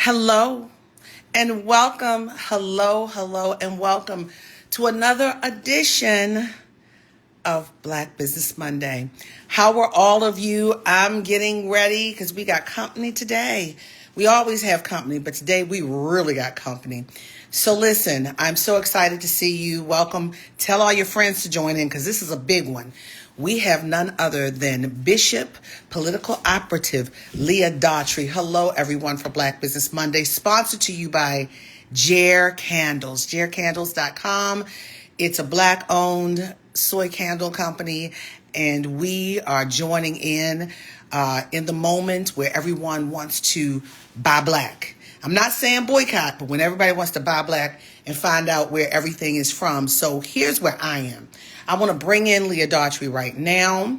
Hello and welcome. Hello, and welcome to another edition of Black Business Monday. How are all of you? I'm getting ready because we got company today. We always have company, but today we really got company. So listen, I'm so excited to see you. Welcome. Tell all your friends to join in because this is a big one. We have none other than Bishop Political Operative Leah Daughtry. Hello, everyone, for Black Business Monday, sponsored to you by Jer Candles, jercandles.com. It's a Black-owned soy candle company, and we are joining in the moment where everyone wants to buy Black. I'm not saying boycott, but when everybody wants to buy Black and find out where everything is from. So here's where I am. I want to bring in Leah Daughtry right now.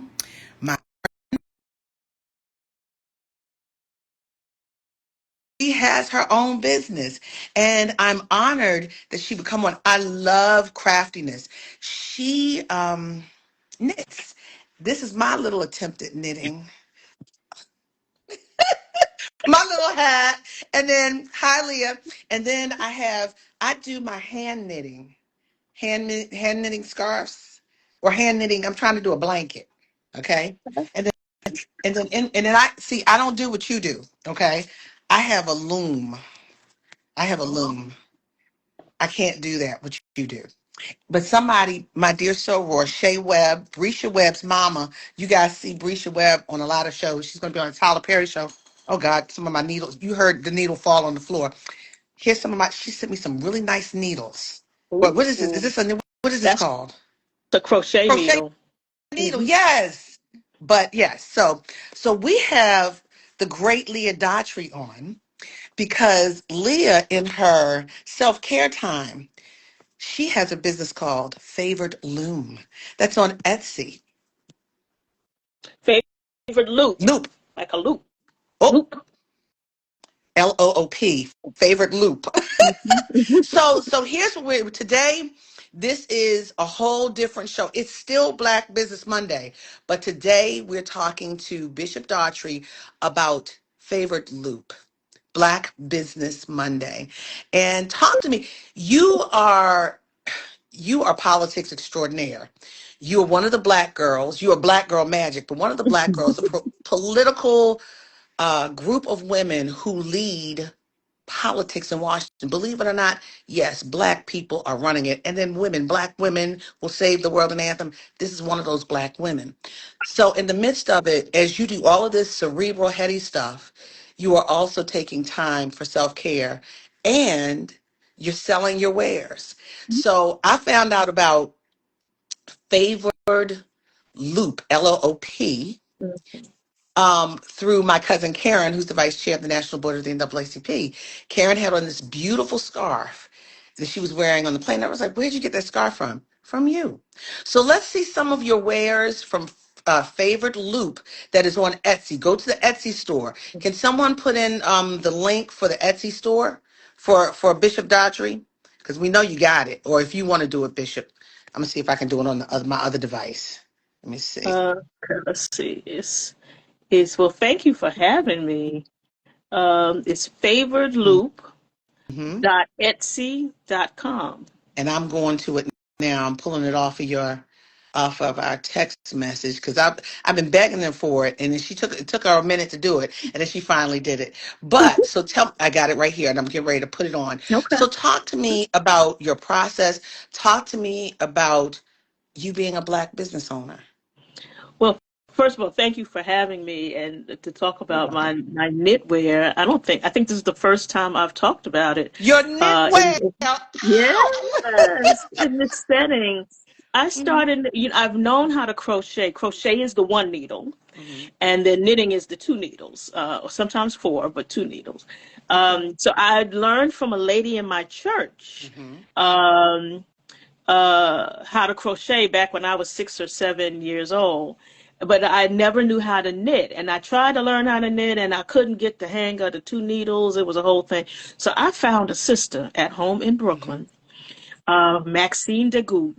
She has her own business, and I'm honored that she would come on. I love craftiness. She knits. This is my little attempt at knitting. My little hat. And then, hi, Leah. And then I do my hand knitting, hand knitting scarves or hand knitting. I'm trying to do a blanket. Okay. And then, I don't do what you do. Okay. I have a loom. I have a loom. I can't do that, what you do. But somebody, my dear soror, Shay Webb, Brescia Webb's mama, you guys see Brescia Webb on a lot of shows. She's going to be on the Tyler Perry show. Oh, God, some of my needles. You heard the needle fall on the floor. Here's she sent me some really nice needles. What is this? Is Ooh, this what is this that's called? the crochet Crochet needle. needle, Hmm. yes. But yes, so we have the great Leah Daughtry on because Leah, in her self-care time, she has a business called Favored Loom that's on Etsy. Favorite loop, Loop. like a loop. Oh, Loop. LOOP. Favorite loop. Mhm. So here's what we're today. This is a whole different show. It's still Black Business Monday, but today we're talking to Bishop Daughtry about Favorite Loop. Black Business Monday. And talk to me. You are politics extraordinaire. You are one of the black girls. You are Black Girl Magic, but one of the black girls, a political group of women who lead politics in Washington. Believe it or not, yes, Black people are running it. And then women, Black women will save the world, an anthem. This is one of those Black women. So in the midst of it, as you do all of this cerebral, heady stuff, you are also taking time for self-care and you're selling your wares. So I found out about Favored Loop, LOOP, through my cousin Karen, who's the vice chair of the national board of the NAACP. Karen had on this beautiful scarf that she was wearing on the plane. I was like, where'd you get that scarf from? From you. So let's see some of your wares from Favored Loop that is on Etsy. Go to the Etsy store. Can someone put in the link for the Etsy store for Bishop Daughtry? Because we know you got it. Or if you want to do it, Bishop, I'm going to see if I can do it on my other device. Let me see. Okay, let's see. It's well. Thank you for having me. It's Mhm. favoredloop.etsy.com. And I'm going to it now. I'm pulling it off of our text message because I've been begging them for it, and then it took her a minute to do it, and then she finally did it. But so I got it right here, and I'm getting ready to put it on. Okay. So talk to me about your process. Talk to me about you being a Black business owner. Well, first of all, thank you for having me and to talk You're about welcome. my knitwear. I think this is the first time I've talked about it. Your Uh, knitwear. in, Ow! yes, in this setting, I Mhm, started. I've known how to crochet. Crochet is the one needle, mhm. and then knitting is the two needles, or sometimes four, but two needles. Okay. So I learned from a lady in my church. Mhm. Um, how to crochet back when I was 6 or 7 years old. But I never knew how to knit. And I tried to learn how to knit and I couldn't get the hang of the two needles. It was a whole thing. So I found a sister at home in Mhm. Brooklyn, Maxine Degout,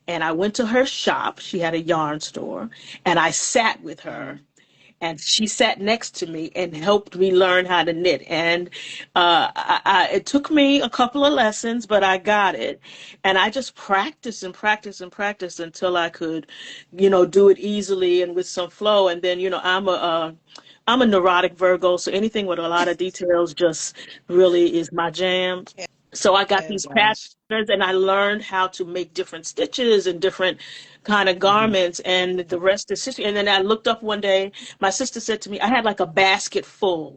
and I went to her shop. She had a yarn store, and I sat with her. and she sat next to me and helped me learn how to knit. And it took me a couple of lessons, but I got it. And I just practiced and practiced and practiced until I could, do it easily and with some flow. And then, I'm a neurotic Virgo, so anything with a lot of details just really is my jam. So I got Oh these gosh. patterns and I learned how to make different stitches and different kind of Mhm. garments, and the rest is history. And then I looked up one day, my sister said to me, I had like a basket full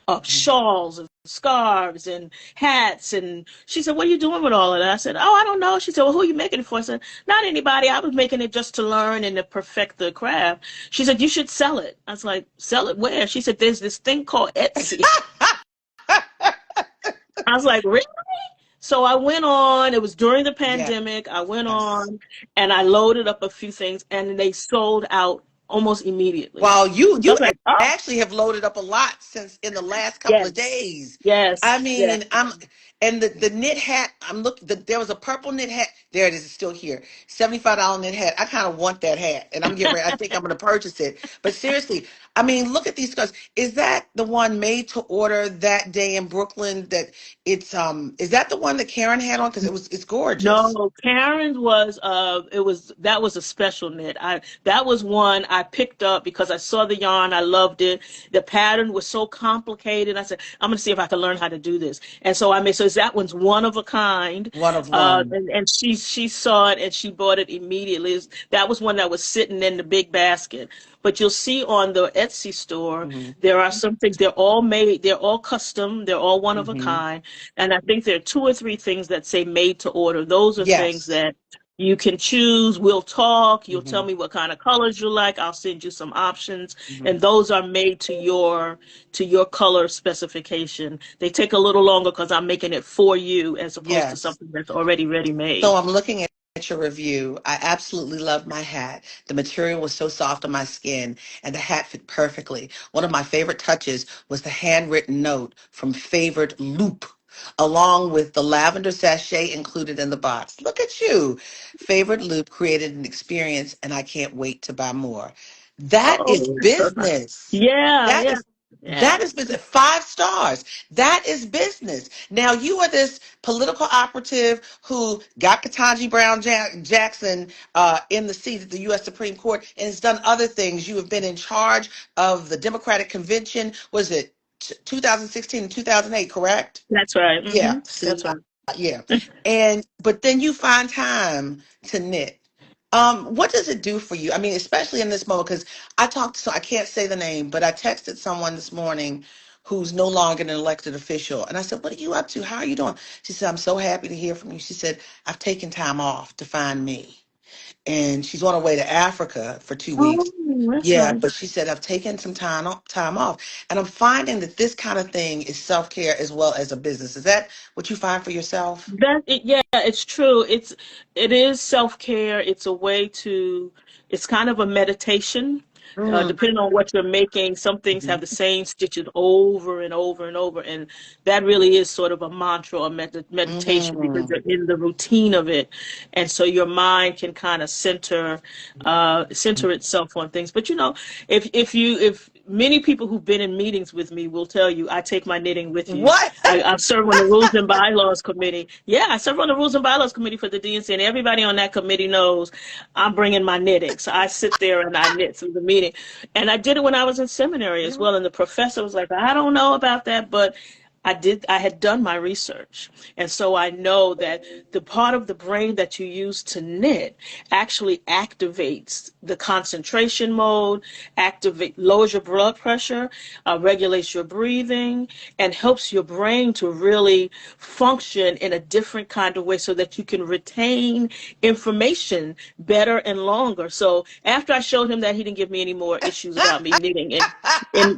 of Mhm. shawls and scarves and hats. And she said, what are you doing with all of that? I said, oh, I don't know. She said, well, who are you making it for? I said, not anybody. I was making it just to learn and to perfect the craft. She said, you should sell it. I was like, sell it where? She said, there's this thing called Etsy. I was like, really? So I went on, it was during the Yes. pandemic. I went on and I loaded up a few things and they sold out almost immediately. Well, you So I you was like, oh, actually have loaded up a lot since in the last couple of yes, days. I yes, yes. mean, I'm and the knit hat. I'm looking. There was a purple knit hat. There it is. It's still here. $75 knit hat. I kind of want that hat, and I'm getting ready. I think I'm going to purchase it. But seriously, I mean, look at these skirts. Is that the one made to order that day in Brooklyn? That it's Is that the one that Karen had on? Because it's gorgeous. No, Karen's was that was a special knit. I That was one I picked up because I saw the yarn, I loved it. The pattern was so complicated. I said, I'm gonna see if I can learn how to do this. And so I made so that one's one of a kind. One of one. And she saw it and she bought it immediately. That was one that was sitting in the big basket. But you'll see on the Etsy store, Hmm. there are some things, they're all made, they're all custom, they're all one of a Hmm. kind. And I think there are two or three things that say made to order. Those are things Yes. that you can choose. We'll talk. You'll tell Hmm. me what kind of colors you like. I'll send you some options. Hmm. And those are made to your color specification. They take a little longer because I'm making it for you as opposed to Yes. something that's already ready So made. I'm looking at your review. I absolutely love my hat. The material was so soft on my skin, and the hat fit perfectly. One of my favorite touches was the handwritten note from Favored Loop, along with the lavender sachet included in the box. Look at you. Favored Loop created an experience, and I can't wait to buy more. That is Oh, business. yeah, That yeah, is yeah. that is business. 5 stars. That is business. Now you are this political operative who got Ketanji Brown Jackson in the seat at the U.S. Supreme Court and has done other things. You have been in charge of the Democratic Convention. Was it 2016 and 2008? Correct? That's right. Yeah. That's See, right. yeah. And but then you find time to knit. What does it do for you? I mean, especially in this moment, because I can't say the name, but I texted someone this morning who's no longer an elected official. And I said, what are you up to? How are you doing? She said, I'm so happy to hear from you. She said, I've taken time off to find me. And she's on her way to Africa for 2 weeks. Oh, that's Yeah, nice. but she said, I've taken some time off. And I'm finding that this kind of thing is self-care as well as a business. Is that what you find for yourself? Yeah, it's true. It is self-care. It's a way to, it's kind of a meditation. Mm. Depending on what you're making, some things have Mhm. the same stitches over and over and over, and that really is sort of a mantra or meditation because Mhm. you're in the routine of it, and so your mind can kind of center itself on things. But if many people who've been in meetings with me will tell you, I take my knitting with you. What? I serve on the Rules and Bylaws Committee. Yeah, I serve on the Rules and Bylaws Committee for the DNC, and everybody on that committee knows I'm bringing my knitting. So I sit there and I knit through the meeting. And I did it when I was in seminary as well. And the professor was like, I don't know about that, but I had done my research. And so I know that the part of the brain that you use to knit actually activates the concentration mode, lowers your blood pressure, regulates your breathing, and helps your brain to really function in a different kind of way so that you can retain information better and longer. So after I showed him that, he didn't give me any more issues about me knitting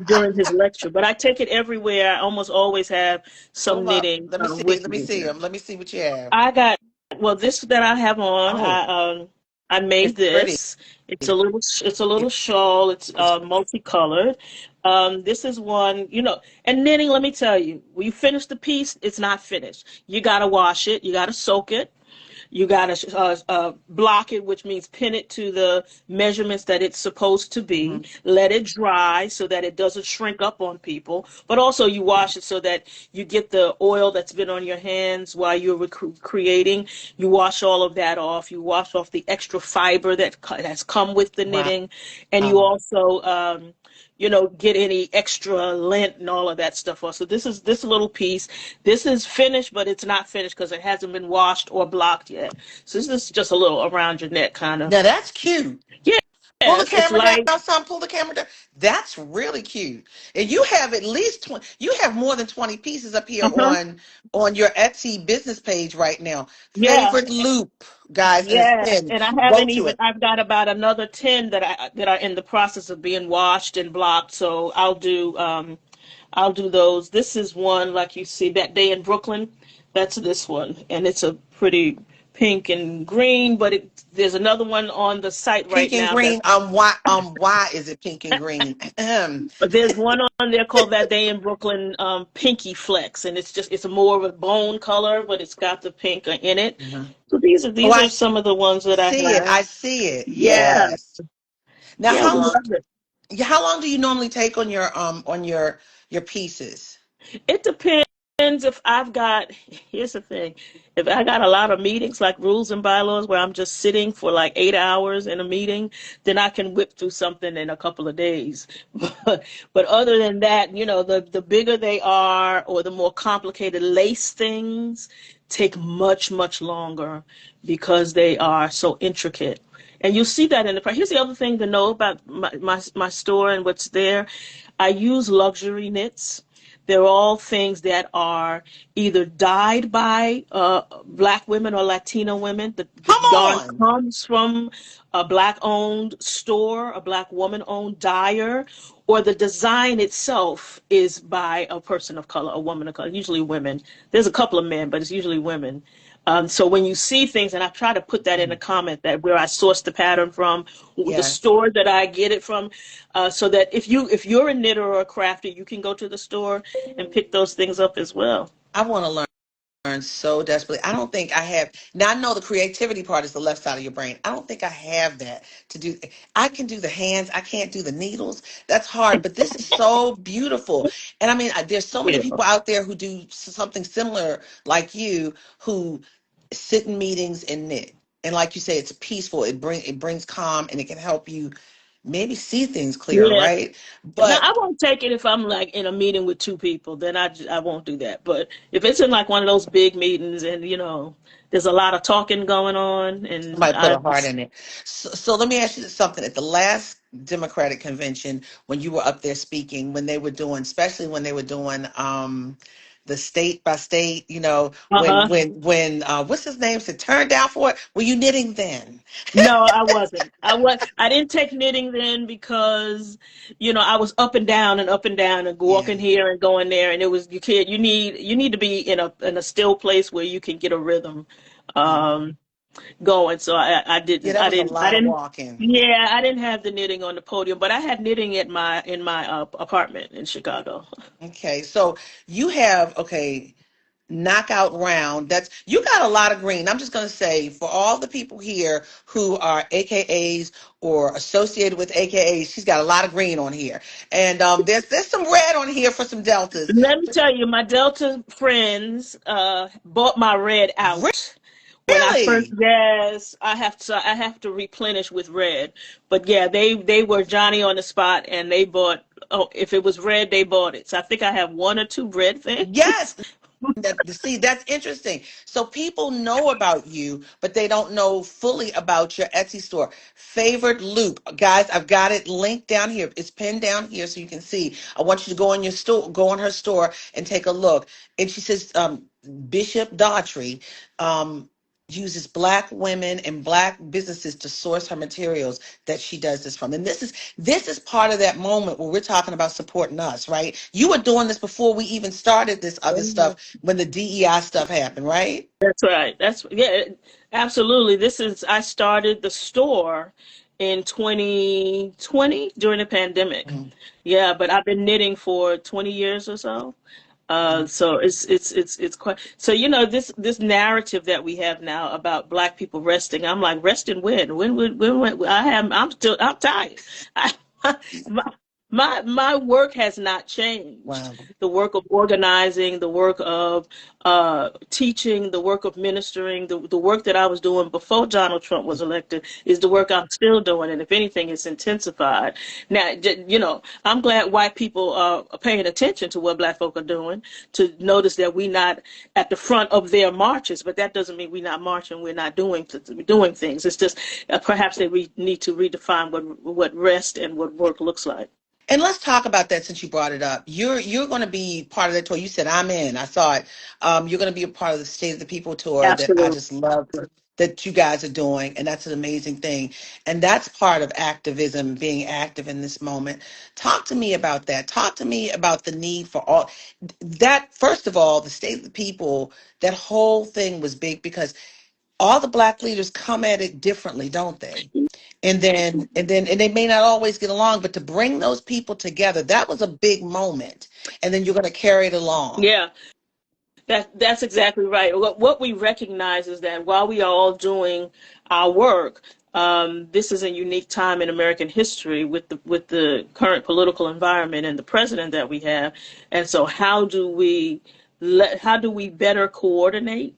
during his lecture. But I take it everywhere. I almost always have Pull some 'em up. knitting Let me see. with Let me me. see them. Let me see what you have. I got well, this that I have on. Oh, I it's made pretty. this. It's a little shawl. It's It's multicolored. This is one, and knitting, let me tell you, when you finish the piece, it's not finished. You gotta wash it, you gotta soak it. You got to block it, which means pin it to the measurements that it's supposed to be. Mhm. Let it dry so that it doesn't shrink up on people. But also, you wash it so that you get the oil that's been on your hands while you're creating. You wash all of that off. You wash off the extra fiber that has come with the Wow. knitting, and you also get any extra lint and all of that stuff off. So this little piece. This is finished, but it's not finished because it hasn't been washed or blocked yet. So this is just a little around your neck kind of. Now that's cute. Yeah, Pull the it's camera light. down, son. Pull the camera down. That's really cute. And you have at least 20, you have more than 20 pieces up here Uh-huh. on your Etsy business page right now. Yeah. Favorite loop, guys, and it's Yes, pinned. and I Go haven't to even. it. I've got about another 10 that are in the process of being washed and blocked. So I'll do those. This is one like you see that day in Brooklyn. That's this one, and it's a pretty pink and green. But there's another one on the site Pink right and now green. that's. Why is it pink and green? But there's one on there called That Day in Brooklyn, Pinky Flex, and it's a more of a bone color, but it's got the pink in it. Mhm. So these are Oh, these I are some of the ones that I see it. have. I see it. Yeah, Yes. Now, yeah, we love it. how long do you normally take on your pieces? It depends if I've got, here's the thing, if I got a lot of meetings like rules and bylaws where I'm just sitting for like 8 hours in a meeting, then I can whip through something in a couple of days. But other than that, the bigger they are or the more complicated lace things take much, much longer because they are so intricate. And you'll see that in the price. Here's the other thing to know about my store and what's there. I use luxury knits. They're all things that are either dyed by Black women or Latino women. The Come yarn on. comes from a Black-owned store, a Black woman-owned dyer, or the design itself is by a person of color, a woman of color, usually women. There's a couple of men, but it's usually women. So when you see things, and I try to put that in a Mhm. comment that where I source the pattern from, the Yes. store that I get it from, so that if you're a knitter or a crafter, you can go to the store and pick those things up as well. I want to learn so desperately. I don't think I have. Now I know the creativity part is the left side of your brain. I don't think I have that to do. I can do the hands. I can't do the needles. That's hard. But this is so beautiful. And I mean, there's so many Yeah. people out there who do something similar like you, who sit in meetings and knit. And like you say, it's peaceful. It brings calm, and it can help you maybe see things clearer, Yeah. right? Now But I won't take it if I'm like in a meeting with two people, then I won't do that. But if it's in like one of those big meetings and there's a lot of talking going on, and somebody put I a heart just in it. So let me ask you something. At the last Democratic convention, when you were up there speaking, when they were doing, especially when they were doing the state by state, uh-huh. what's his name said turn down for it? Were you knitting then? No, I wasn't. I didn't take knitting then because, I was up and down and Yeah. walking here and going there, and it was you need to be in a still place where you can get a rhythm Yeah. um going. So I Yeah, didn't that I was a didn't I lot of didn't walking. yeah, I didn't have the knitting on the podium, but I had knitting at my apartment in Chicago. Okay. So you have, okay, knockout round. That's you got a lot of green. I'm just going to say for all the people here who are AKAs or associated with AKAs, she's got a lot of green on here, and there's some red on here for some deltas. Let me tell you, my Delta friends bought my red out. When I first, Really? yes, I have to replenish with red. But yeah, they were Johnny on the spot and they bought, oh, if it was red, they bought it. So I think I have one or two red Yes. things. See, that's interesting. So people know about you, but they don't know fully about your Etsy store. Favorite loop, guys. I've got it linked down here. It's pinned down here so you can see. I want you to go on your store, go on her store, and take a look. And she says, Bishop Daughtry uses Black women and Black businesses to source her materials that she does this from. And this is part of that moment where we're talking about supporting us, right? You were doing this before we even started this other stuff when the DEI stuff happened, right? That's right. Yeah, absolutely. I started the store in 2020 during the pandemic. Mhm. Yeah, but I've been knitting for 20 years or so. So it's quite so this narrative that we have now about Black people resting. I'm like, resting when I'm tired. I, my, my work has not changed. Wow. The work of organizing, the work of teaching, the work of ministering, the work that I was doing before Donald Trump was elected is the work I'm still doing, and if anything, it's intensified. Now, I'm glad white people are paying attention to what Black folk are doing, to notice that we're not at the front of their marches, but that doesn't mean we're not marching, we're not doing things. It's just perhaps need to redefine what rest and what work looks like. And let's talk about that since you brought it up. You're going to be part of that tour. You said I'm in. I saw it. You're going to be a part of the State of the People tour that I Absolutely. just love that you guys are doing, and that's an amazing thing. And that's part of activism, being active in this moment. Talk to me about that. Talk to me about the need for all that. First of all, the State of the People, that whole thing was big because all the Black leaders come at it differently, don't they? And they may not always get along, but to bring those people together, that was a big moment. And then you're going to carry it along. Yeah. That's exactly right. What we recognize is that while we are all doing our work, this is a unique time in American history with the current political environment and the president that we have. And so, how do we better coordinate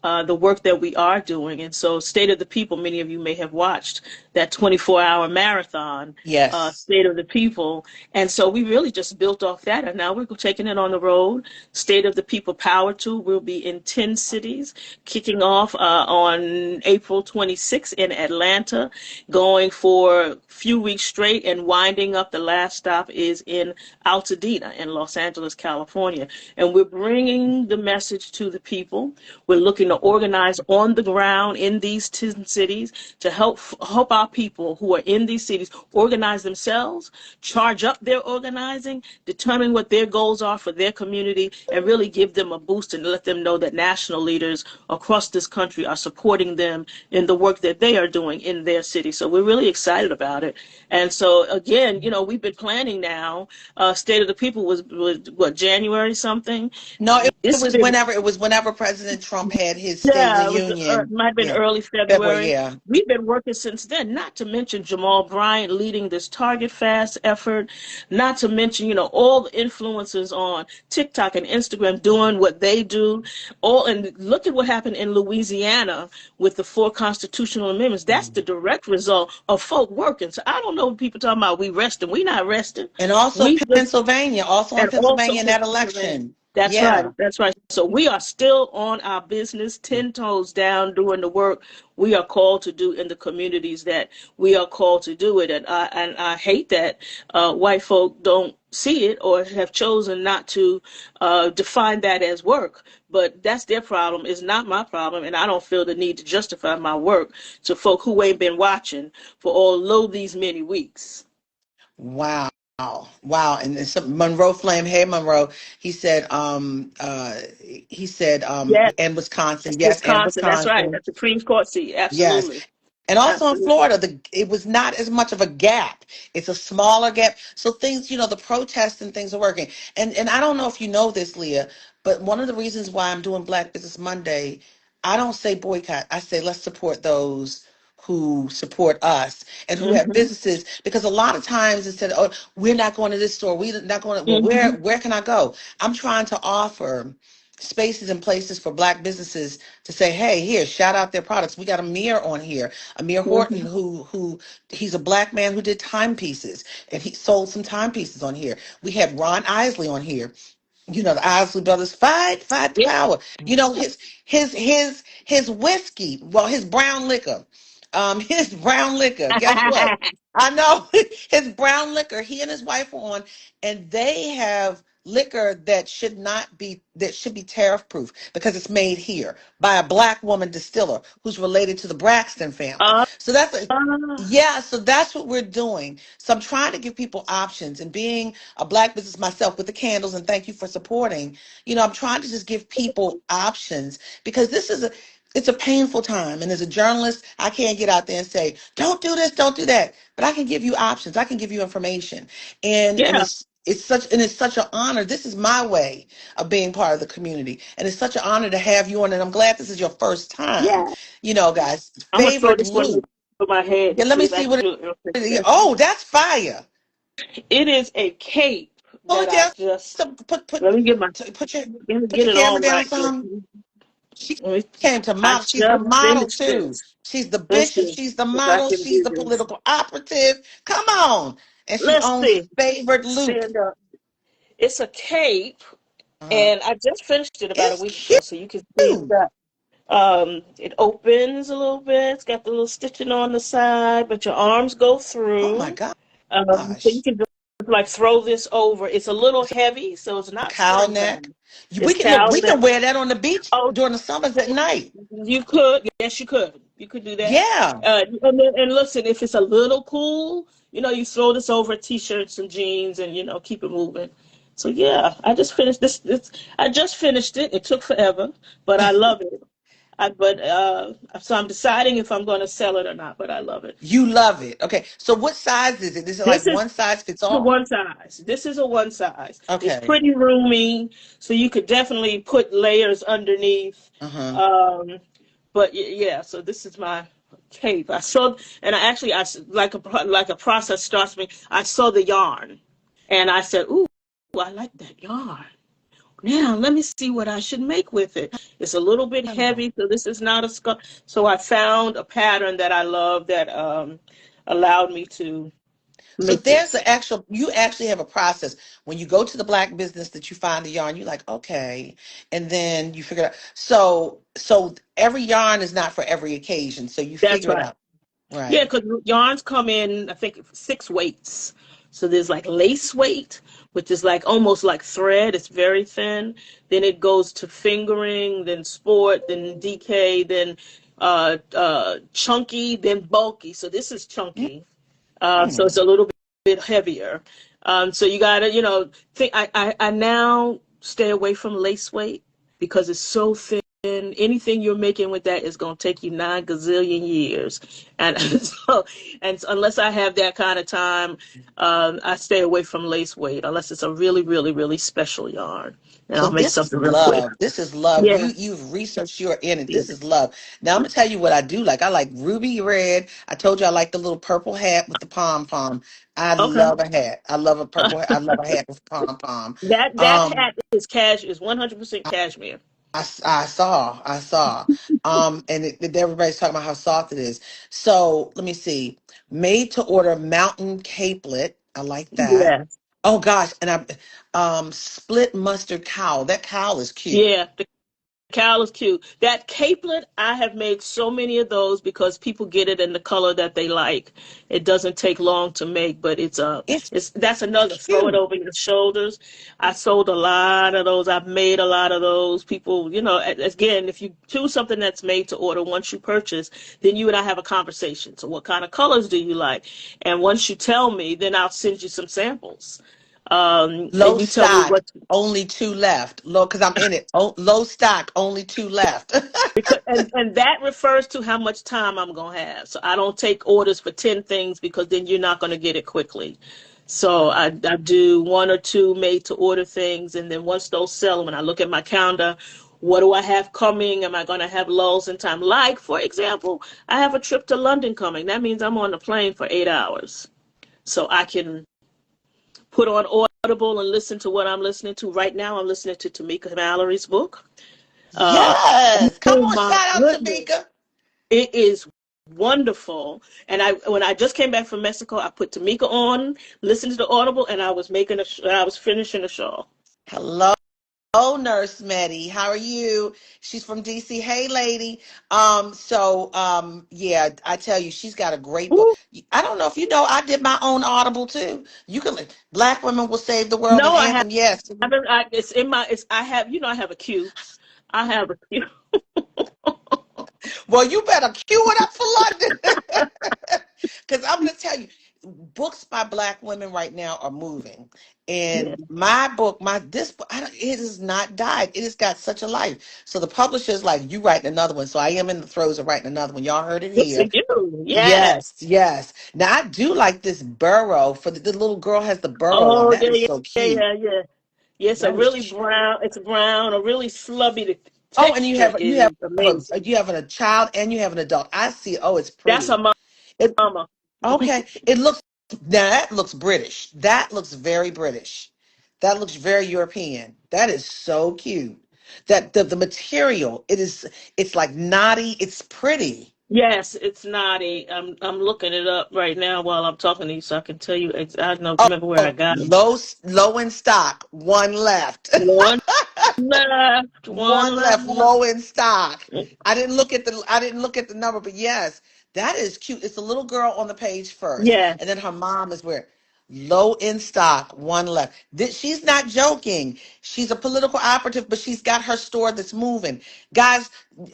the work that we are doing? And so, State of the People, many of you may have watched that 24-hour marathon, Yes. State of the People. And so we really just built off that. And now we're taking it on the road. State of the People Power Tour will be in 10 cities, kicking off on April 26th in Atlanta, going for a few weeks straight, and winding up. The last stop is in Altadena in Los Angeles, California. And we're bringing the message to the people. We're looking to organize on the ground in these 10 cities to help our people who are in these cities organize themselves, charge up their organizing, determine what their goals are for their community, and really give them a boost and let them know that national leaders across this country are supporting them in the work that they are doing in their city. So we're really excited about it. And so again, we've been planning now. State of the People was what, January something. No, it It's was been whenever President Trump had his State of the Yeah, it Union. might have been Yeah. early February, February. yeah. We've been working since then, not to mention Jamal Bryant leading this Target Fast effort, not to mention, all the influencers on TikTok and Instagram doing what they do. And look at what happened in Louisiana with the 4 constitutional amendments. That's the direct result of folk working. So I don't know what people talking about we resting. We not resting. And also We just Also in and also Pennsylvania in that Pennsylvania. election. That's right. Yeah. That's right. So we are still on our business, 10 toes down, doing the work we are called to do in the communities that we are called to do it. And I hate that white folk don't see it or have chosen not to define that as work. But that's their problem. It's not my problem. And I don't feel the need to justify my work to folk who ain't been watching for all these many weeks. Wow. Wow. And then Monroe Flame, hey Monroe, he said Yes, and Wisconsin. Yes, and Wisconsin. That's right. Wisconsin. That's Supreme Court seat. Yes. Absolutely. And also in Absolutely. Florida, it was not as much of a gap. It's a smaller gap. So things, the protests and things are working. And I don't know if you know this, Leah, but one of the reasons why I'm doing Black Business Monday, I don't say boycott. I say let's support those who support us and who have Hmm. businesses, because a lot of times instead of, oh, we're not going to this store, we're not going to, well, Hmm. where can I go? I'm trying to offer spaces and places for Black businesses to say, hey, here, shout out their products. We got Amir on here, Amir Horton, Hmm. who he's a Black man who did timepieces, and he sold some timepieces on here. We had Ron Isley on here, the Isley brothers, fight the Yeah. power. His whiskey, well, his brown liquor. His brown liquor. Guess what? I know his brown liquor. He and his wife were on, and they have liquor that should be tariff proof because it's made here by a Black woman distiller who's related to the Braxton family. uh, So that's a uh, yeah, so that's what we're doing. So I'm trying to give people options, and being a Black business myself with the candles, and thank you for supporting. I'm trying to just give people options because it's a painful time. And as a journalist, I can't get out there and say, don't do this, don't do that. But I can give you options. I can give you information. And yeah. it's such an honor. This is my way of being part of the community, and it's such an honor to have you on. And I'm glad this is your first time. Yeah. Guys, I'm gonna throw favorite this one loop. over my head Yeah, and let see me if I see can what do it real quick. it is. Oh, that's fire. It is a cape Pull that it I down. just So let me get my put your let me put get your it camera all down right. some. She Let me- came to I model. She's the just model finished too. this. She's the Let's bishop. see She's the if I model. can She's do the this. political operative. Come on. And she Let's owns see. favorite loop. Stand up. It's a cape, Uh-huh. and I just finished it about a It's week cute. ago, so you can see it's got it opens a little bit. It's got the little stitching on the side, but your arms go Oh my through. So you gosh. can just like throw this over. It's a little It's heavy, so it's a not cowl neck. springtime. We It's can look. cowl We neck. can wear that on the beach Oh, during the summers at night. you could. Yes, you could. You could do that. Yeah. And listen, if it's a little cool, you throw this over t-shirts and jeans and, keep it moving. So yeah, I just finished this. I just finished it. It took forever, but I love it. So I'm deciding if I'm going to sell it or not, but I love it. You love it. Okay. So what size is it? Is it like This is one size fits a all? one size. This is a one size. It's Okay. pretty roomy, so you could definitely put layers underneath. Uh-huh. Um, but yeah, so this is my cape. And like a process starts me. I saw the yarn, and I said, "Ooh, I like that yarn. Now let me see what I should make with it." It's a little bit Oh. heavy, so this is not a scarf. So I found a pattern that I love that allowed me to So make there's this. the actual, you actually have a process. When you go to the black business that you find the yarn, you're like, okay. And then you figure it out. So every yarn is not for every occasion. So you That's figure it right. out. Yeah, Right. because yarns come in, I think, 6 weights. So there's like lace weight, which is like almost like thread. It's very thin. Then it goes to fingering, then sport, then DK, then chunky, then bulky. So this is chunky. So it's Mm. a little bit heavier. So you gotta, I now stay away from lace weight because it's so thin. Anything you're making with that is going to take you 9 gazillion years, and so unless I have that kind of time, I stay away from lace weight unless it's a really, really, really special yarn, and So I'll make this is something real quick. love. This is love. Yeah. You've researched your in it. Yeah. This is love. Now I'm gonna tell you what I do like. I like ruby red. I told you I like the little purple hat with the pom pom. I Okay. love a hat. I love a purple hat. I love a hat with pom pom. That Um, hat is 100% cashmere. I saw. Everybody's talking about how soft it is. So let me see. Made to order mountain capelet. I like that. Yes. Oh gosh, and split mustard cowl. That cowl is cute. Yeah. Cowl is cute. That capelet, I have made so many of those because people get it in the color that they like. It doesn't take long to make, but It's it's that's another throw it cute. over your shoulders. I sold a lot of those. I've made a lot of those. People, again, if you choose something that's made to order, once you purchase, then you and I have a conversation. So what kind of colors do you like? And once you tell me, then I'll send you some samples. Low And you tell me stock, what. only two left. Low, because I'm in it. Oh, low stock, only two left. And that refers to how much time I'm gonna have. So I don't take orders for 10 things because then you're not gonna get it quickly. So I do one or two made to order things, and then once those sell, when I look at my calendar, what do I have coming? Am I gonna have lulls in time? Like, for example, I have a trip to London coming. That means I'm on the plane for 8 hours. So I can put on Audible and listen to what I'm listening to. Right now I'm listening to Tamika Mallory's book. Uh, Yes. Come oh on, my shout out goodness. Tamika. It is wonderful. And when I just came back from Mexico, I put Tamika on, listened to the Audible, and I was finishing a shawl. Hello, Nurse Meddy. How are you? She's from DC. Hey, lady. Yeah, I tell you, she's got a great book. Ooh. I don't know if you know, I did my own Audible too. You can, Black Women Will Save the World, and No, I Anthem. Yes. haven't. It's in my. It's I have. I have a queue. I have a queue. Well, you better cue it up for London. Because I'm going to tell you, books by Black women right now are moving. Yeah. And my book, this book, it has not died. It has got such a life. So the publisher's like, you writing another one. So I am in the throes of writing another one. Y'all heard it Good for here. you. Yeah. Yes, yes. Now I do like this burrow for the little girl has the burrow on. Oh That yeah, is yeah, so yeah, cute. yeah, yeah. Yeah, it's a That is really cute. brown. It's brown, a really slubby. The Oh, and texture is amazing. you have a child and you have an adult. I see. Oh, it's That's a pretty. It mama. okay. It looks now that looks British. That looks very British. That looks very European. That is so cute. That the material, it's like knotty, it's pretty. Yes, it's naughty. I'm looking it up right now while I'm talking to you, so I can tell you. I don't Oh, remember where I got it. low in stock, one left. One left. One One left, left. low in stock. I didn't look at the number, but yes, that is cute. It's a little girl on the page first, Yes. and then her mom is where low in stock, one left. She's not joking. She's a political operative, but she's got her store that's moving. Guys,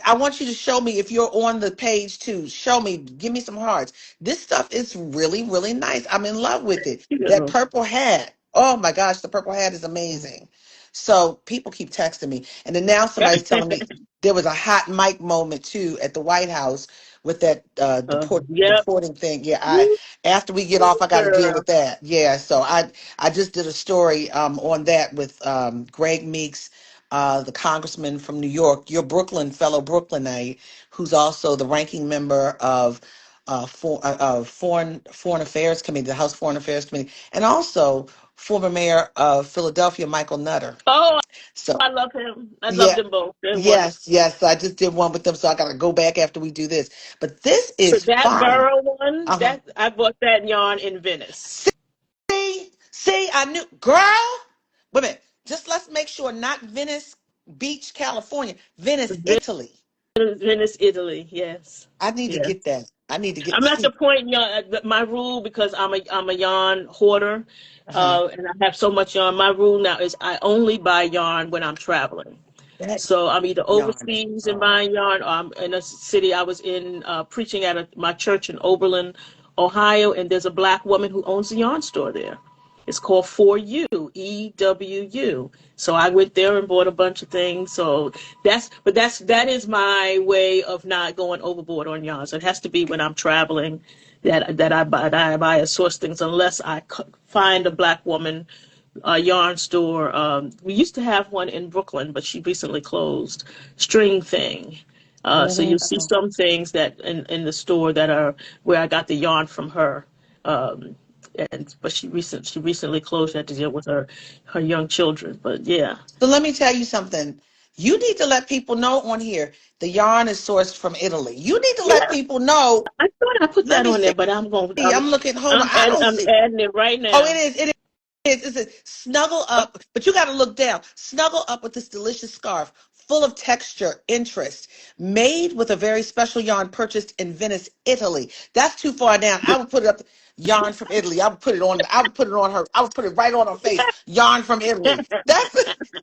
I want you to show me if you're on the page too. Show me, give me some hearts. This stuff is really, really nice. I'm in love with it. That You purple hat. Oh my gosh, the purple hat is amazing. So people keep texting me. And then now somebody's telling me there was a hot mic moment too at the White House with that Yep. deporting thing. Yeah, I Woo, after we get off, I got to deal girl. with that. Yeah, so I just did a story on that with Greg Meeks, the congressman from New York, your fellow Brooklynite, who's also the ranking member of foreign affairs committee, the House Foreign Affairs Committee, and also former mayor of Philadelphia, Michael Nutter. Oh, So I love him. I love yeah, them both. They're wonderful. yes. I just did one with them, so I gotta go back after we do this. But this But is that fun. Burrow one, Uh-huh. that I bought that yarn in Venice. See, I knew, girl. Wait a minute. Just let's make sure not Venice Beach, California, Venice, Italy. Venice, Italy. Yes. I need to Yes. get that. I need to get I'm at the see. point, my rule, because I'm a yarn hoarder, Uh-huh. and I have so much yarn. My rule now is I only buy yarn when I'm traveling. That So I'm either yarn is overseas and oh. buying yarn, or I'm in a city. I was in preaching at my church in Oberlin, Ohio, and there's a black woman who owns a yarn store there. It's called For You, EWU. So I went there and bought a bunch of things. So that is my way of not going overboard on yarns. It has to be when I'm traveling that I buy a source things, unless I find a black woman yarn store. We used to have one in Brooklyn, but she recently closed. String Thing. So you'll see Mhm. some things that in the store that are where I got the yarn from her. Um, but she recently closed. She had to deal with her young children. But yeah, So let me tell you something. You need to let people know on here the yarn is sourced from Italy. You need to let yeah. people know. I thought I put Let that me on see. there, but I'm going. I'm looking. Hold on. I don't I'm see. adding it right Oh, it now. is. It is. It's a snuggle up, but you got to look down. Snuggle up with this delicious scarf full of texture, interest, made with a very special yarn purchased in Venice, Italy. That's too far down. I would put it up. Yarn from Italy. I would put it on. I would put it on her. I would put it right on her face. Yarn from Italy. That's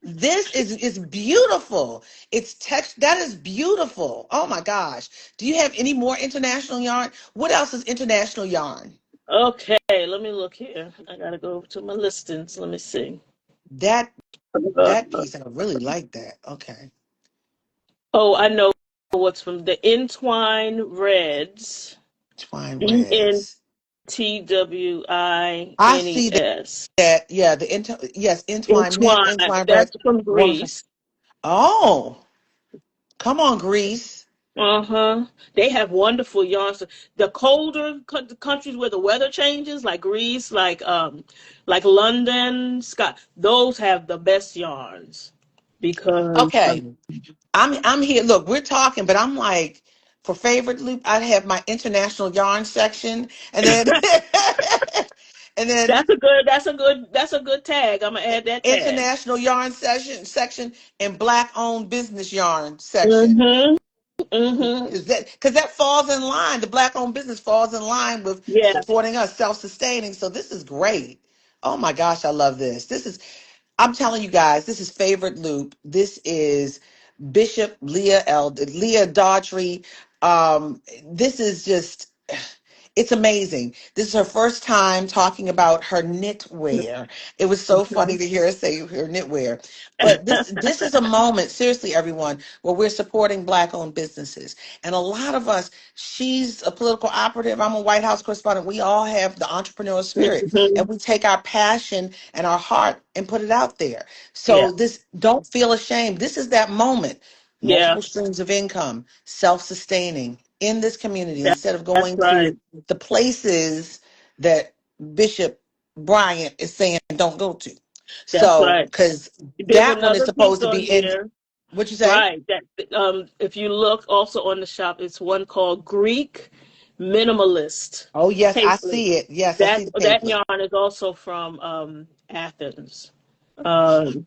this is beautiful. It's text. That is beautiful. Oh my gosh. Do you have any more international yarn? What else is international yarn? Okay, let me look here. I gotta go to my listings. Let me see. That Uh, That piece, I really like that. Okay. oh, I know what's from the Entwine Reds. Twine E Reds. N T W I I N E see S. that. Yeah, yes, Entwine. entwine That's bread. from Wonderful. Greece. Oh, come on, Greece. Uh-huh. They have wonderful yarns. The colder countries where the weather changes, like Greece, like London, Scott, those have the best yarns because Okay. I'm here. Look, we're talking, but I'm like, for favorite loop, I have my international yarn section, and then and then that's a good tag. I'm gonna add that tag. international yarn section and black owned business yarn section. Mm-hmm. Mm-hmm. Because that falls in line, the black owned business falls in line with Yeah. supporting us, self-sustaining. So this is great. Oh my gosh, I love this. I'm telling you guys, this is favorite loop. This is Bishop Leah Daughtry. This is just It's amazing. This is her first time talking about her knitwear. It was so funny to hear her say her knitwear. But this is a moment, seriously, everyone, where we're supporting Black-owned businesses. And a lot of us, she's a political operative, I'm a White House correspondent. We all have the entrepreneurial spirit, and Mhm. we take our passion and our heart and put it out there. Yeah, So this, don't feel ashamed. This is that moment. yeah, Multiple streams of income, self-sustaining in this community that, instead of that's going right. to the places that Bishop Bryant is saying don't go to. That's So, right. because There's that one is another piece supposed to on be in, here, what you say? right? That if you look also on the shop, it's one called Greek Minimalist Oh, yes, I Paisley. see it. Yes, I That see the that paisley. yarn is also from Athens. Um,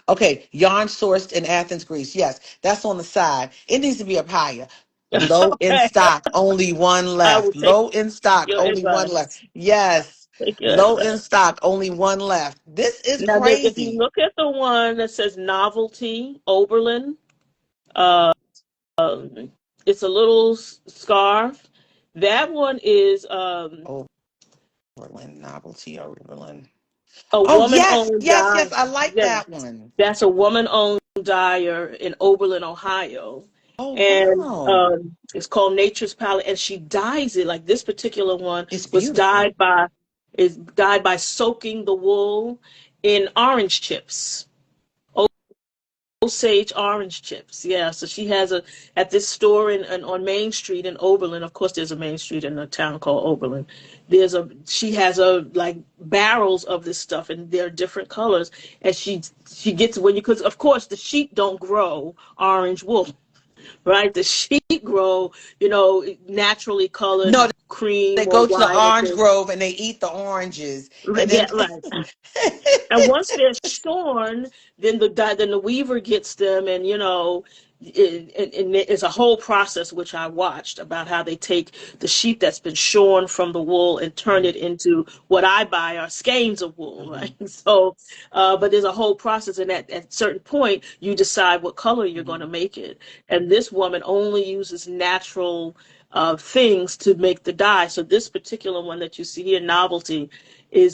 Okay, yarn sourced in Athens, Greece. Yes, that's on the side. It needs to be up higher. Low in okay, stock, only one I will left. take Low in stock, your only one left. advice. Yes, Take your low in advice. stock, only one left. This is Now, if you crazy. look at the one that says Novelty Oberlin, uh, it's a little scarf. That one is Overland, novelty, Overland. a Oh, yes, woman-owned yes, yes. dye. I like Yeah, that one. that's a woman-owned dyer in Oberlin, Ohio, Oh, and wow. it's called Nature's Palette. And she dyes it like this particular one It's was beautiful. dyed by soaking the wool in orange chips. Osage orange chips. Yeah, so she has a at this store in on Main Street in Oberlin. Of course, there's a Main Street in a town called Oberlin. She has a like barrels of this stuff, and they're different colors. And she gets when you because of course the sheep don't grow orange wool, right? The sheep grow, naturally colored No, they cream or go to the white or orange things. grove and they eat the oranges. And then Yeah, right. And once they're shorn, then the weaver gets them, and it's a whole process which I watched about how they take the sheep that's been shorn from the wool and turn it into what I buy are skeins of wool, right? Mhm, So, but there's a whole process, and at a certain point, you decide what color you're going to mhm. make it. And this woman only uses natural things to make the dye. So this particular one that you see here, Novelty,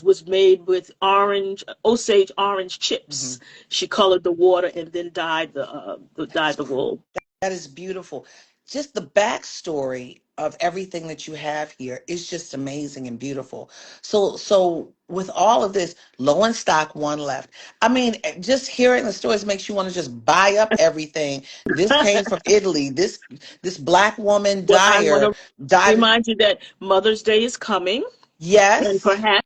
was made with Osage orange chips. Mhm. She colored the water and then dyed That's the wool. That is beautiful. Just the backstory of everything that you have here is just amazing and beautiful. So with all of this, low in stock, one left. I mean, just hearing the stories makes you want to just buy up everything. This came from Italy. This Black woman Well, I want dyer to dyed. remind you that Mother's Day is coming, and Yes, perhaps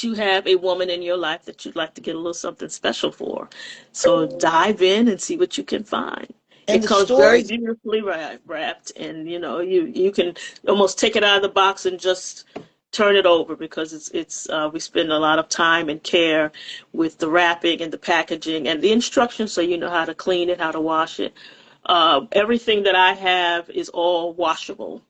you have a woman in your life that you'd like to get a little something special for. So dive in and see what you can find. and It the comes very stories. beautifully wrapped, and you can almost take it out of the box and just turn it over because it's we spend a lot of time and care with the wrapping and the packaging and the instructions so you know how to clean it, how to wash it. Everything that I have is all washable,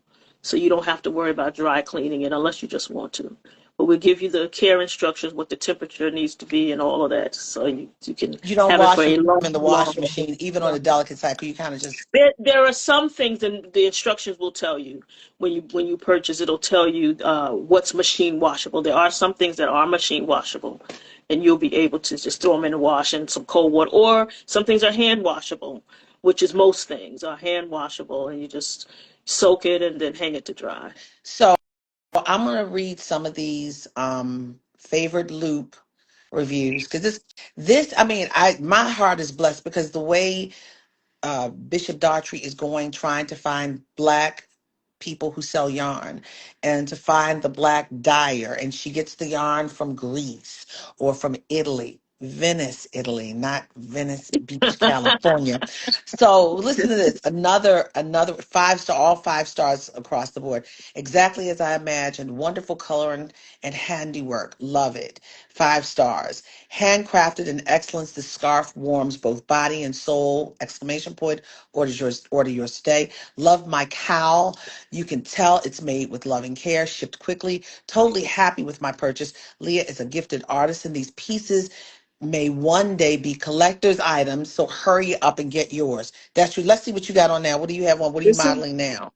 so you don't have to worry about dry cleaning it unless you just want to. But we give you the care instructions, what the temperature needs to be, and all of that, so you can You don't have it wash for them a long, in the long. washing machine, even on a delicate cycle. You kind of just. There are some things, and the instructions will tell you when you purchase. It'll tell you what's machine washable. There are some things that are machine washable, and you'll be able to just throw them in the wash in some cold water. Or some things are hand washable, which is most things are hand washable, and you just soak it and then hang it to dry. So I'm going to read some of these favorite loop reviews because this I mean I my heart is blessed because the way Bishop Daughtry is going, trying to find Black people who sell yarn and to find the Black dyer. And she gets the yarn from Greece or from Italy, Venice, Italy, not Venice Beach, California. So listen to this. Another 5 star, all 5 stars across the board. Exactly as I imagined. Wonderful coloring and handiwork. Love it. 5 stars. Handcrafted in excellence, the scarf warms both body and soul! Exclamation point. Order yours today. Love my cowl. You can tell it's made with loving care, shipped quickly. Totally happy with my purchase. Leah is a gifted artist, and these pieces may one day be collector's items. So hurry up and get yours. That's true. Let's see what you got on now. What do you have on? What are you This is modeling now?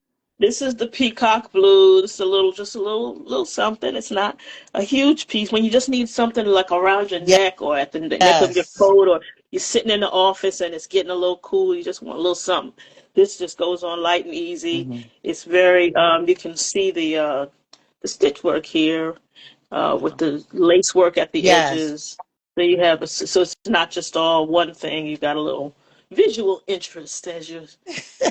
This is the peacock blue. It's just a little something. It's not a huge piece. When you just need something like around your neck or at the neck of your Yes. coat, or you're sitting in the office and it's getting a little cool, you just want a little something. This just goes on light and easy. Hmm. It's very, you can see the stitch work here, with the lace work at the Yes. edges. So you have so it's not just all one thing. You got a little visual interest as you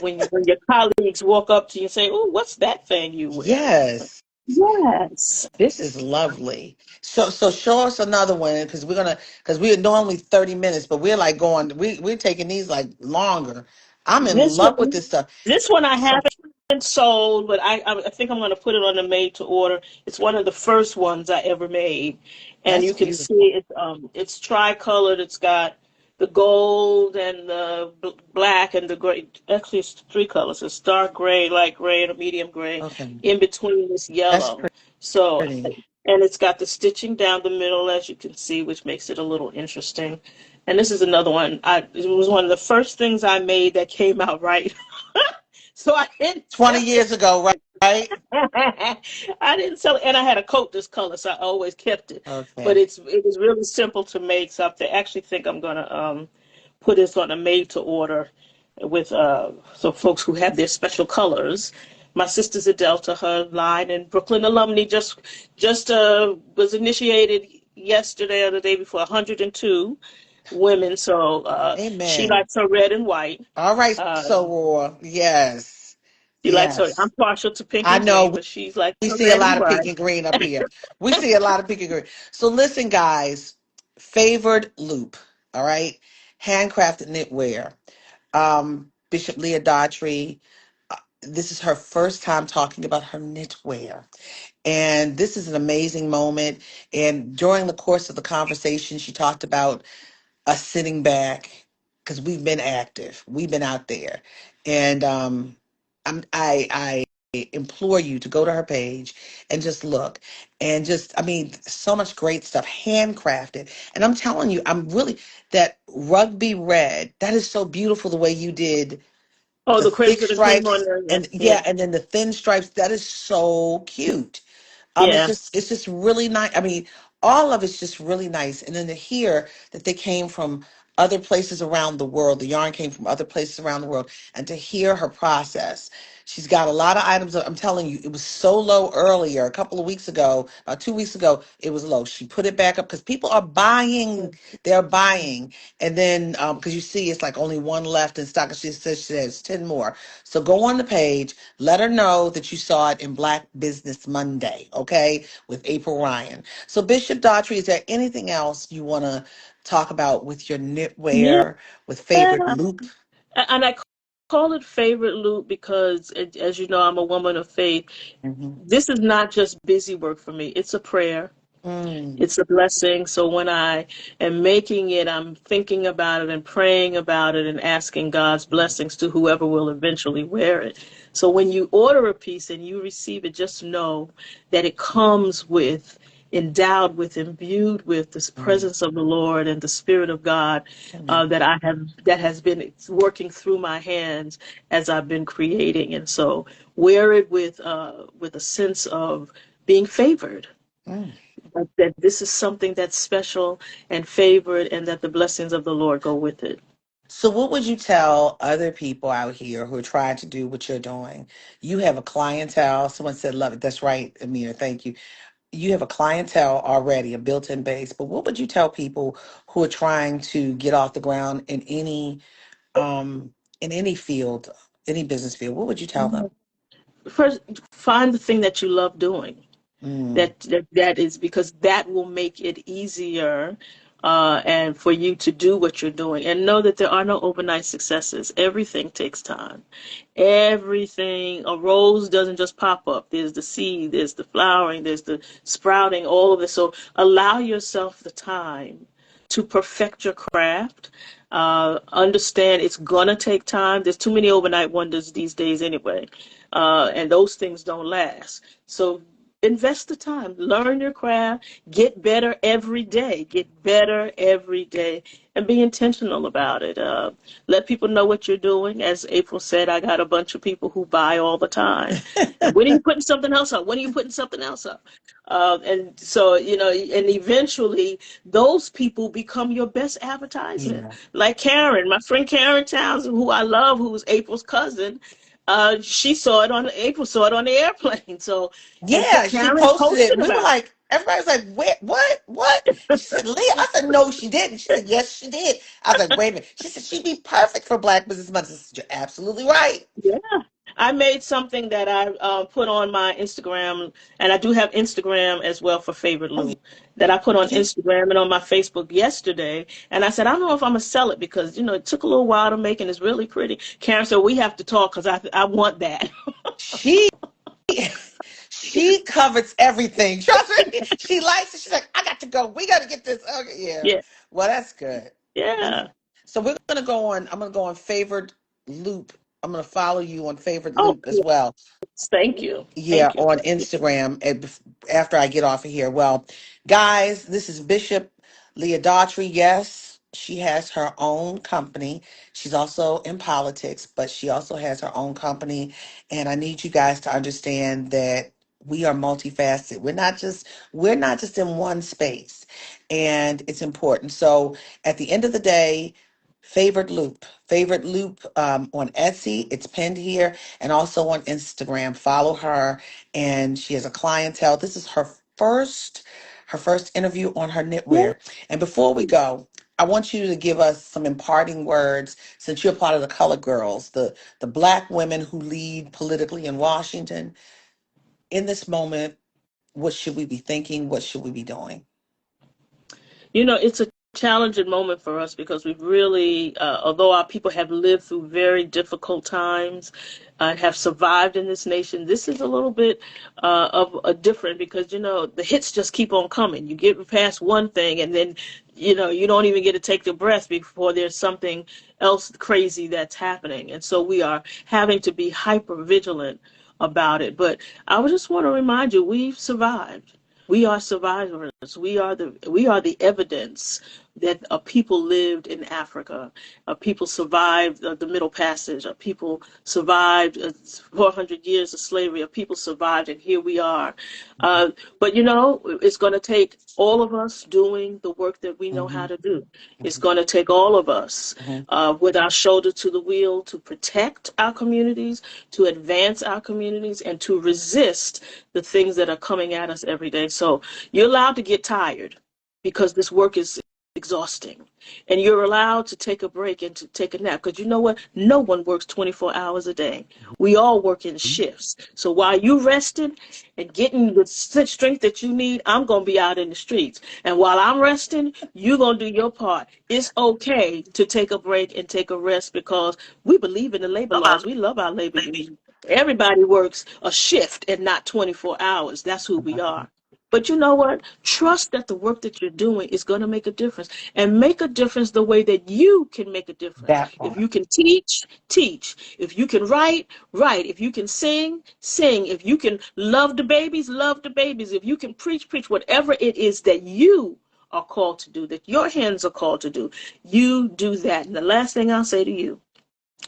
when your colleagues walk up to you and say, "Oh, what's that thing you wearing?" Yes. Yes. This is lovely. So show us another one because because we're normally 30 minutes, but we're like we're taking these like longer. I'm in This love with one, this stuff. this one I haven't sold, but I think I'm going to put it on the made to order. It's one of the first ones I ever made, and That's you can see beautiful. it's tricolored. It's got the gold and the black and the gray. Actually, it's three colors. It's dark gray, light gray, and a medium gray. Okay. In between is That's yellow. So, pretty. and it's got the stitching down the middle, as you can see, which makes it a little interesting. And this is another one. It was one of the first things I made that came out right. So I didn't 20 sell years ago, right? Right? I didn't sell it, and I had a coat this color, so I always kept it. But Okay. it was really simple to make, so I actually think I'm gonna put this on a made to order with so folks who have their special colors. My sister's a Delta. Her line in Brooklyn alumni just was initiated yesterday or the day before. 102 women, so she Amen. likes her red and white. All right, Uh, so yes. she likes her. I'm Yes. partial to pink I and green, know but she's like we her see a red lot and of pink white. and green up here. We see a lot of pink and green. So listen, guys, favored loop. All right. Handcrafted knitwear. Bishop Leah Daughtry. This is her first time talking about her knitwear. And this is an amazing moment. And during the course of the conversation, she talked about us sitting back because we've been active. We've been out there. And I implore you to go to her page and just look and just, I mean, so much great stuff, handcrafted. And I'm telling you, I'm really, that rugby red, that is so beautiful the way you did Oh, the the thick crimson and cream on stripes there. Yeah, and yeah, yeah, and then the thin stripes. That is so cute. yeah. It's just really nice. I mean, all of it's just really nice. And then to hear that they came from other places around the world, the yarn came from other places around the world, and to hear her process. She's got a lot of items. I'm telling you, it was so low earlier, a couple of weeks ago, 2 weeks ago, it was low. She put it back up because people are buying, they're buying. And then, because you see, it's like only one left in stock. And she says 10 more. So go on the page, let her know that you saw it in Black Business Monday, okay, with April Ryan. So, Bishop Daughtry, is there anything else you want to talk about with your Yeah. knitwear, with favorite loop? And I call it favorite loop because, as you know, I'm a woman of faith. Hmm. This is not just busy work for me. It's a prayer. Mm, It's a blessing. So when I am making it, I'm thinking about it and praying about it and asking God's blessings to whoever will eventually wear it. So when you order a piece and you receive it, just know that it comes with, endowed with, imbued with this mm, presence of the Lord and the Spirit of God, mm. that has been working through my hands as I've been creating. And so wear it with a sense of being favored, Mm. that this is something that's special and favored, and that the blessings of the Lord go with it. So, what would you tell other people out here who are trying to do what you're doing? You have a clientele. Someone said, love it. That's right, Amir. Thank you. You have a clientele already, a built-in base. But what would you tell people who are trying to get off the ground um in any field, any business field? What would you tell them? First, find the thing that you love doing. Mm, That is, because that will make it easier, and for you to do what you're doing, and know that there are no overnight successes. Everything takes time. Everything, a rose doesn't just pop up. There's the seed, there's the flowering, there's the sprouting, all of this. So allow yourself the time to perfect your craft. Understand it's gonna take time. There's too many overnight wonders these days anyway, and those things don't last. So invest the time, learn your craft, get better every day, get better every day, and be intentional about it. Let people know what you're doing. As April said, I got a bunch of people who buy all the time. And when are you putting something else up? When are you putting something else up? And so, and eventually those people become your best advertisement. Yeah. Like Karen, my friend Karen Townsend, who I love, who's April's cousin. April saw it on the airplane. So, and so Yeah, she Karen posted it. posted We were about like, everybody was like, wait, what? She said, Leah. I said, no, she didn't. She said, yes, she did. I was like, wait a minute. She said, she'd be perfect for Black Business Month. I said, you're absolutely right. it. Yeah. I made something that I put on my Instagram, and I do have Instagram as well for Favorite Oh, Loop, that I put on you, Instagram and on my Facebook yesterday. And I said, I don't know if I'm going to sell it because, it took a little while to make and it's really pretty. Karen said, we have to talk because I want that. she, she covers everything. Trust me. She likes it. She's like, I got to go. We got to get this. Okay, yeah. Yeah. Well, that's good. Yeah. So we're gonna go on. I'm gonna go on Favored Loop. I'm gonna follow you on Favored Oh, Loop as well. thank you. Yeah, Thank you. on Instagram after I get off of here. Well, guys, this is Bishop Leah Daughtry. Yes, she has her own company. She's also in politics, but she also has her own company. And I need you guys to understand that we are multifaceted. We're not just in one space. And it's important. So at the end of the day, Favorite Loop on Etsy. It's pinned here and also on Instagram. Follow her, and she has a clientele. This is her first interview on her Yeah. knitwear. And before we go, I want you to give us some imparting words since you're part of the Color Girls, the Black women who lead politically in Washington. In this moment, what should we be thinking? What should we be doing? It's a challenging moment for us because we've really, although our people have lived through very difficult times, have survived in this nation, this is a little bit of a different because, the hits just keep on coming. You get past one thing and then, you don't even get to take the breath before there's something else crazy that's happening. And so we are having to be hyper vigilant about it. But I would just want to remind you, we've survived. We are survivors. We are the evidence that a people lived in Africa. People survived the Middle Passage. People survived 400 years of slavery. People survived, and here we are. Uh, but it's going to take all of us doing the work that we know how Hmm. to do. It's going to take all of us Hmm. with our shoulder to the wheel to protect our communities, to advance our communities, and to resist the things that are coming at us every day. So you're allowed to get tired because this work is exhausting. And you're allowed to take a break and to take a nap because you know what? No one works 24 hours a day. We all work in shifts. So while you resting and getting the strength that you need, I'm going to be out in the streets. And while I'm resting, you're going to do your part. It's okay to take a break and take a rest because we believe in the labor laws. We love our labor union. Everybody works a shift and not 24 hours. That's who we are. But you know what? Trust that the work that you're doing is going to make a difference and make a difference the way that you can make a difference. That If part. you can teach, teach. If you can write, write. If you can sing, sing. If you can love the babies, love the babies. If you can preach, preach. Whatever it is that you are called to do, that your hands are called to do, you do that. And the last thing I'll say to you,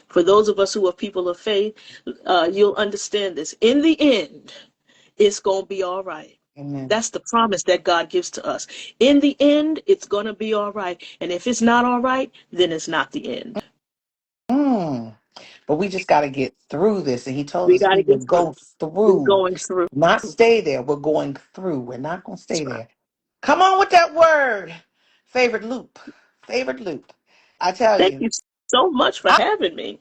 for those of us who are people of faith, you'll understand this. In the end, it's going to be all right. Amen. That's the promise that God gives to us. In the end, it's going to be all right. And if it's not all right, then it's not the end. Mm. But we just got to get through this. And he told We us got we to will get through. go We're through, going through. not stay there. We're going through. We're not going to stay That's right. there. Come on with that word. Favorite loop. Favorite loop. I tell Thank you. you so much for I, having me.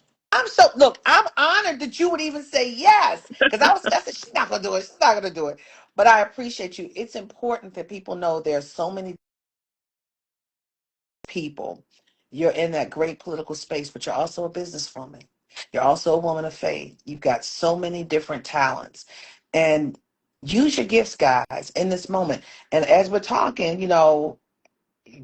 look, I'm honored that you would even say yes. Because I said, she's not going to do it. She's not going to do it. But I appreciate you. It's important that people know there's so many people. You're in that great political space, but you're also a businesswoman. You're also a woman of faith. You've got so many different talents. And use your gifts, guys, in this moment. And as we're talking,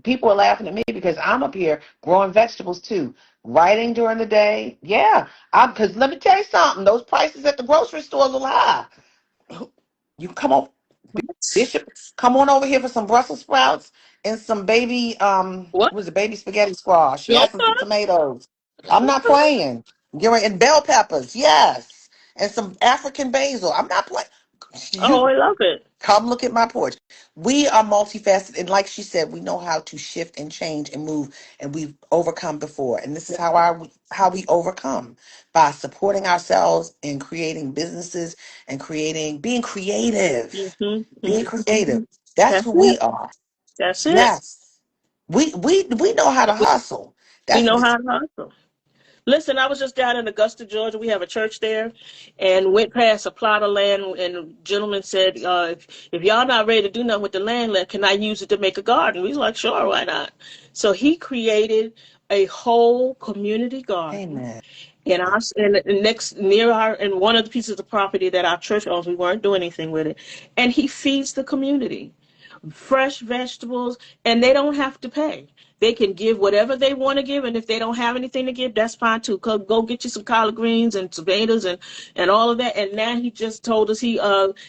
people are laughing at me because I'm up here growing vegetables too. Writing during the day. Yeah. Because let me tell you something, those prices at the grocery store are a little high. You come on. Bishop, come on over here for some Brussels sprouts and some baby, What? what was it, baby spaghetti squash. Yes, and some Okay. tomatoes. I'm not Okay. playing. And bell peppers, yes. And some African basil. I'm not playing. Oh, You I love it. come look at my porch. We are multifaceted. And like she said, we know how to shift and change and move. And we've overcome before. And this is how we overcome by supporting ourselves and creating businesses and being creative. Hmm. Being Hmm. creative. That's That's who it. we are. That's it. Yes. We know how to hustle. We That's know how to hustle. Listen, I was just down in Augusta, Georgia. We have a church there, and went past a plot of land, and a gentleman said, if y'all not ready to do nothing with the land, can I use it to make a garden? We was like, sure, why not? So he created a whole community garden amen. in the next near our in one of the pieces of property that our church owns. We weren't doing anything with it, and he feeds the community fresh vegetables, and they don't have to pay. They can give whatever they want to give, and if they don't have anything to give, that's fine too. Go get you some collard greens and tomatoes and all of that. And now he just told us he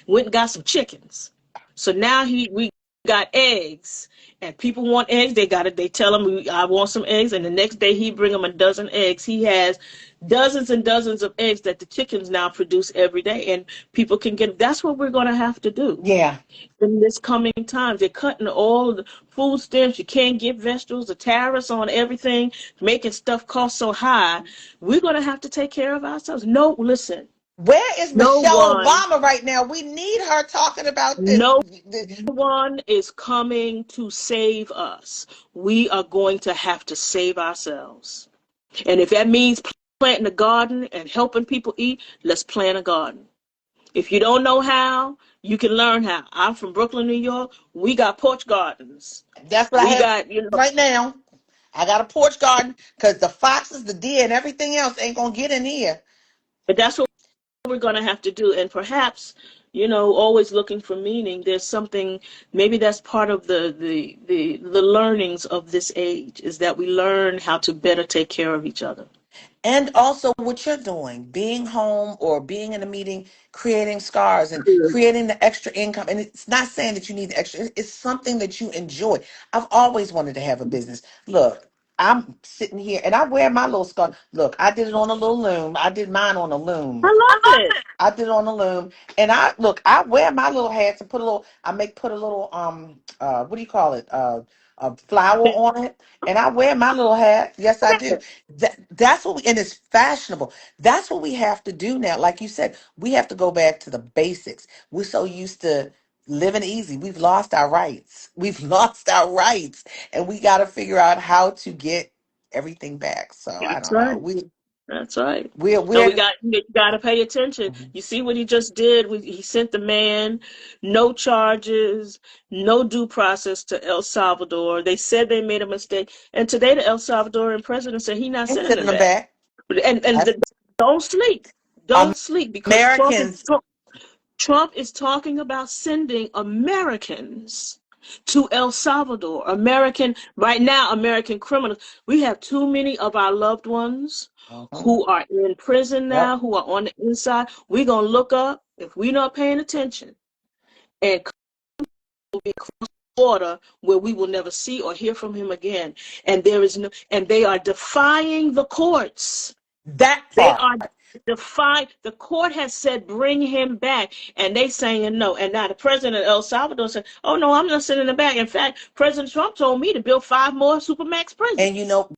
went and got some chickens. So now we got eggs, and people want eggs. They tell him I want some eggs, and the next day he bring them a dozen eggs. He has dozens and dozens of eggs that the chickens now produce every day, and people can get. That's what we're going to have to do Yeah. in this coming times. They're cutting all of the food stamps. You can't get vegetables, the tariffs on everything, making stuff cost so high. We're going to have to take care of ourselves. No, listen, Where is no Michelle one, Obama right now? We need her talking about this. no one is coming to save us. We are going to have to save ourselves. And if that means planting a garden and helping people eat, let's plant a garden. If you don't know how, you can learn how. I'm from Brooklyn, New York. We got porch gardens. That's what I We have got, right now. I got a porch garden because the foxes, the deer, and everything else ain't gonna get in here. but that's what we're going to have to do. And perhaps, always looking for meaning. There's something, maybe that's part of the learnings of this age, is that we learn how to better take care of each other. And also what you're doing, being home or being in a meeting, creating scars and Good. creating the extra income. And it's not saying that you need the extra, it's something that you enjoy. I've always wanted to have a business. Look, I'm sitting here and I wear my little scarf. Look, I did it on a little loom. I did mine on a I loom. love it. I did it on the loom, and I wear my little hats and put a little what do you call it, a flower on it, and I wear my little hat. Yes, I do. That's what and it's fashionable. That's what we have to do now. Like you said, we have to go back to the basics. We're so used to living easy. We've lost our rights. We've lost our rights, and we got to figure out how to get everything back. So I That's don't know. right. That's right. So We're you got to pay attention. You see what he just did? He sent the man, no charges, no due process to El Salvador. They said they made a mistake, and today the El Salvadoran president said he's not ain't sending sending them them back. back. And That's don't sleep, don't sleep, because Americans. Trump is talking about sending Americans to El Salvador. Right now, American criminals. We have too many of our loved ones Mhm. who are in prison Yep. now, who are on the inside. We're going to look up, if we're not paying attention, and cross the border where we will never see or hear from him again. And they are defying the courts. That They part. are defied. The court has said, bring him back. And they saying no. And now the president of El Salvador said, oh, no, I'm not sending him back. In fact, President Trump told me to build 5 more Supermax And you prisons. know,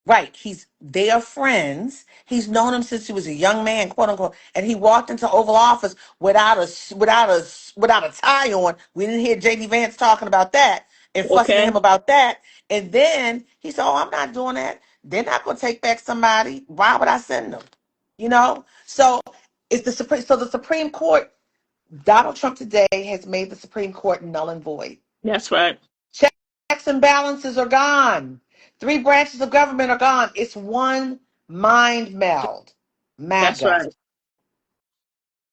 right, they are friends. He's known him since he was a young man, quote unquote, and he walked into Oval Office without a tie on. We didn't hear JD Vance talking about that and fussing at Okay? him about that. And then he said, "Oh, I'm not doing that. They're not going to take back somebody. Why would I send them?" So it's the Supreme Court. Donald Trump today has made the Supreme Court null and void. That's right. Checks and balances are gone. 3 branches of government are gone. It's one mind meld. That's MAGA. right.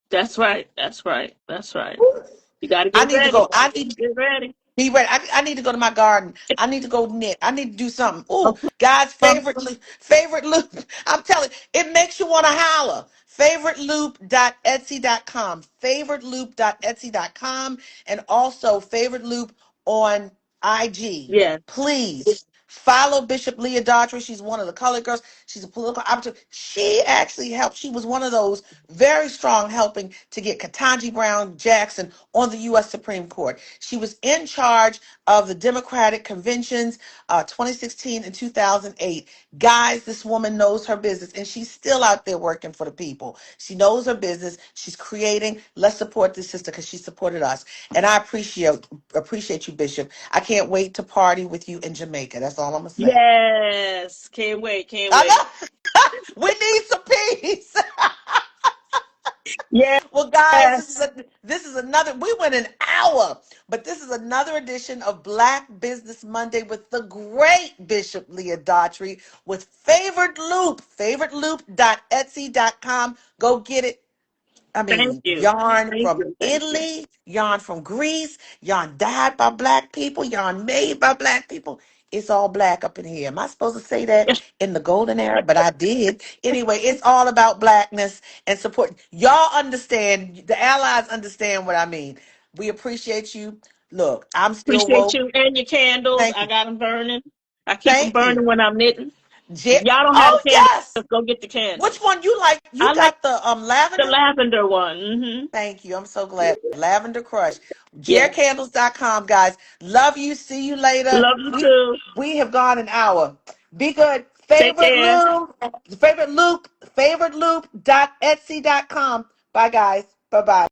That's right. That's right. That's right. Woo. You got to I get need to go. ready. I need to Get ready. be ready. I need to go to my garden. I need to go knit. I need to do something. Ooh, God's favorite loop. I'm telling you, it makes you want to holler. favoriteloop.etsy.com, favoriteloop.etsy.com, and also Favorite Loop on IG. Yes. Please follow Bishop Leah Daughtry. She's one of the colored girls. She's a political operative. She actually helped. She was one of those very strong helping to get Ketanji Brown Jackson on the U.S. Supreme Court. She was in charge of the Democratic conventions 2016 and 2008. Guys, this woman knows her business and she's still out there working for the people. She knows her business. She's creating. Let's support this sister because she supported us. And I appreciate you, Bishop. I can't wait to party with you in Jamaica. That's all I'm going to say. Yes. Can't wait. Can't I wait. know. We need some peace. Yes. Well, guys, this is another. We went an hour, but this is another edition of Black Business Monday with the great Bishop Leah Daughtry with Favorite Loop, favoriteloop.etsy.com. Go get it. I Thank mean, you. yarn Thank from you. Thank you. Italy, yarn from Greece, yarn dyed by black people, yarn made by black people. It's all black up in here. Am I supposed to say that in the golden era? But I did. Anyway, it's all about blackness and support. Y'all understand, the allies understand what I mean. We appreciate you. Look, I'm still Appreciate woke. you and your candles. Thank I you. got them burning. I keep them Thank you. burning when I'm knitting. If y'all don't have Oh, a candle, yes. just go get the Which candles. one you like? You I like got the the lavender? lavender one. Hmm. Thank you. I'm so glad. Lavender Crush. Yeah. JareCandles.com, guys. Love you. See you later. Love you We too. we have gone an hour. Be good. Take care. Favorite Loop, favoriteloop.etsy.com. Bye, guys. Bye-bye.